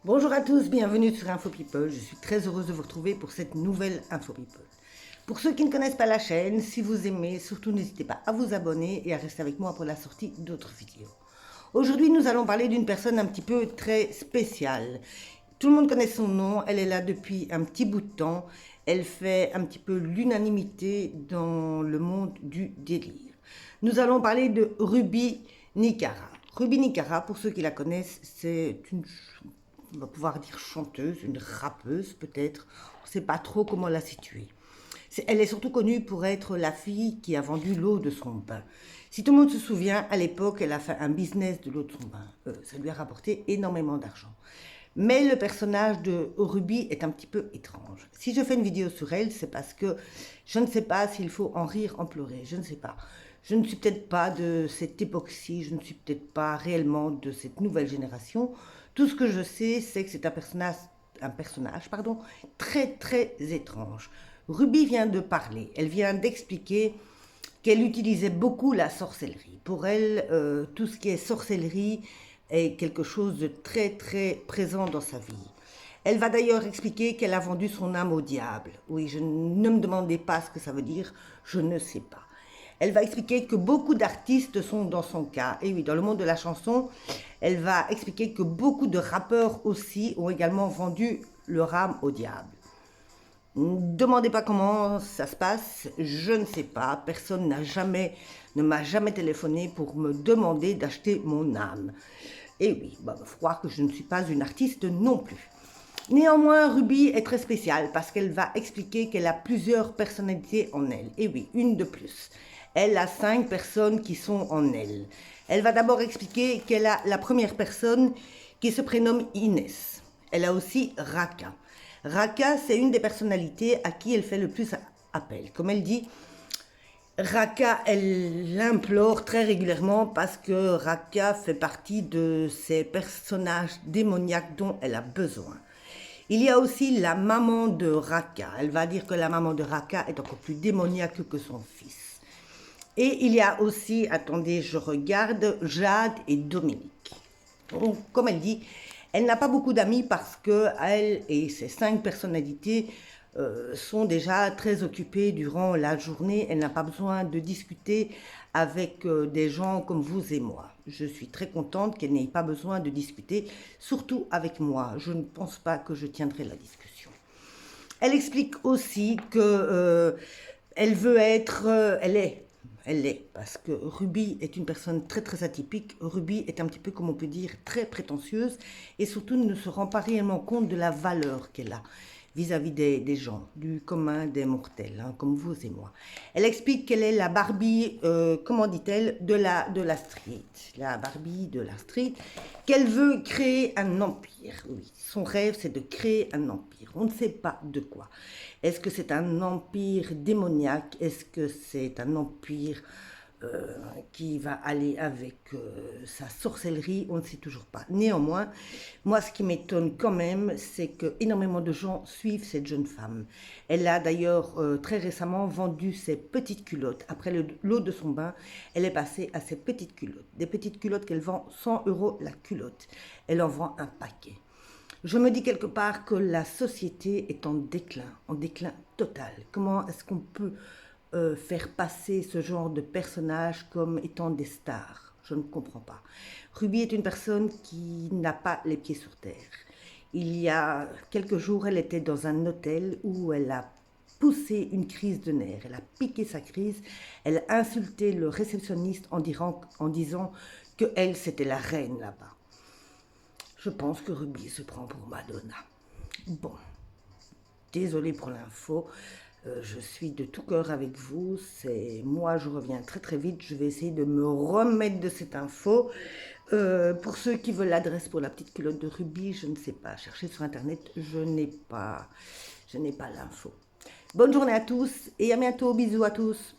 Bonjour à tous, bienvenue sur Info People. Je suis très heureuse de vous retrouver pour cette nouvelle Info People. Pour ceux qui ne connaissent pas la chaîne, si vous aimez, surtout n'hésitez pas à vous abonner et à rester avec moi pour la sortie d'autres vidéos. Aujourd'hui, nous allons parler d'une personne un petit peu très spéciale. Tout le monde connaît son nom, elle est là depuis un petit bout de temps. Elle fait un petit peu l'unanimité dans le monde du délire. Nous allons parler de Ruby Nicara. Ruby Nicara, pour ceux qui la connaissent, c'est une, on va pouvoir dire chanteuse, une rappeuse peut-être. On ne sait pas trop comment la situer. Elle est surtout connue pour être la fille qui a vendu l'eau de son bain. Si tout le monde se souvient, à l'époque, elle a fait un business de l'eau de son bain. Ça lui a rapporté énormément d'argent. Mais le personnage de Ruby est un petit peu étrange. Si je fais une vidéo sur elle, c'est parce que je ne sais pas s'il faut en rire, en pleurer. Je ne sais pas. Je ne suis peut-être pas de cette époque-ci, je ne suis peut-être pas réellement de cette nouvelle génération. Tout ce que je sais, c'est que c'est un personnage, très très étrange. Ruby vient de parler, elle vient d'expliquer qu'elle utilisait beaucoup la sorcellerie. Pour elle, tout ce qui est sorcellerie est quelque chose de très très présent dans sa vie. Elle va d'ailleurs expliquer qu'elle a vendu son âme au diable. Oui, ne me demandez pas ce que ça veut dire, je ne sais pas. Elle va expliquer que beaucoup d'artistes sont dans son cas. Et oui, dans le monde de la chanson, elle va expliquer que beaucoup de rappeurs aussi ont également vendu leur âme au diable. Ne demandez pas comment ça se passe, je ne sais pas. Personne ne m'a jamais téléphoné pour me demander d'acheter mon âme. Et oui, il faut croire que je ne suis pas une artiste non plus. Néanmoins, Ruby est très spéciale parce qu'elle va expliquer qu'elle a plusieurs personnalités en elle. Et oui, une de plus. Elle a 5 personnes qui sont en elle. Elle va d'abord expliquer qu'elle a la première personne qui se prénomme Inès. Elle a aussi Raka. Raka, c'est une des personnalités à qui elle fait le plus appel. Comme elle dit, Raka, elle l'implore très régulièrement parce que Raka fait partie de ces personnages démoniaques dont elle a besoin. Il y a aussi la maman de Raka. Elle va dire que la maman de Raka est encore plus démoniaque que son fils. Et il y a aussi, attendez, je regarde, Jade et Dominique. Donc, comme elle dit, elle n'a pas beaucoup d'amis parce qu'elle et ses 5 personnalités sont déjà très occupées durant la journée. Elle n'a pas besoin de discuter avec des gens comme vous et moi. Je suis très contente qu'elle n'ait pas besoin de discuter, surtout avec moi. Je ne pense pas que je tiendrai la discussion. Elle explique aussi que elle veut être, elle est, parce que Ruby est une personne très très atypique. Ruby est un petit peu, comme on peut dire, très prétentieuse et surtout ne se rend pas réellement compte de la valeur qu'elle a vis-à-vis des gens, du commun des mortels, hein, comme vous et moi. Elle explique qu'elle est la Barbie, comment dit-elle, de la street. La Barbie de la street, qu'elle veut créer un empire. Oui, son rêve, c'est de créer un empire. On ne sait pas de quoi. Est-ce que c'est un empire démoniaque? Est-ce que c'est un empire qui va aller avec sa sorcellerie? On ne sait toujours pas. Néanmoins, moi, ce qui m'étonne quand même, c'est que énormément de gens suivent cette jeune femme. Elle a d'ailleurs très récemment vendu ses petites culottes. Après l'eau de son bain, elle est passée à ses petites culottes. Des petites culottes qu'elle vend 100 € la culotte. Elle en vend un paquet. Je me dis quelque part que la société est en déclin total. Comment est-ce qu'on peut faire passer ce genre de personnages comme étant des stars? Je ne comprends pas. Ruby est une personne qui n'a pas les pieds sur terre. Il y a quelques jours, elle était dans un hôtel où elle a poussé une crise de nerfs. Elle a piqué sa crise. Elle a insulté le réceptionniste en disant que elle, c'était la reine là-bas. Je pense que Ruby se prend pour Madonna. Bon, désolée pour l'info, je suis de tout cœur avec vous. Moi, je reviens très très vite. Je vais essayer de me remettre de cette info. Pour ceux qui veulent l'adresse pour la petite culotte de Ruby, je ne sais pas. Cherchez sur internet, je n'ai pas l'info. Bonne journée à tous et à bientôt. Bisous à tous.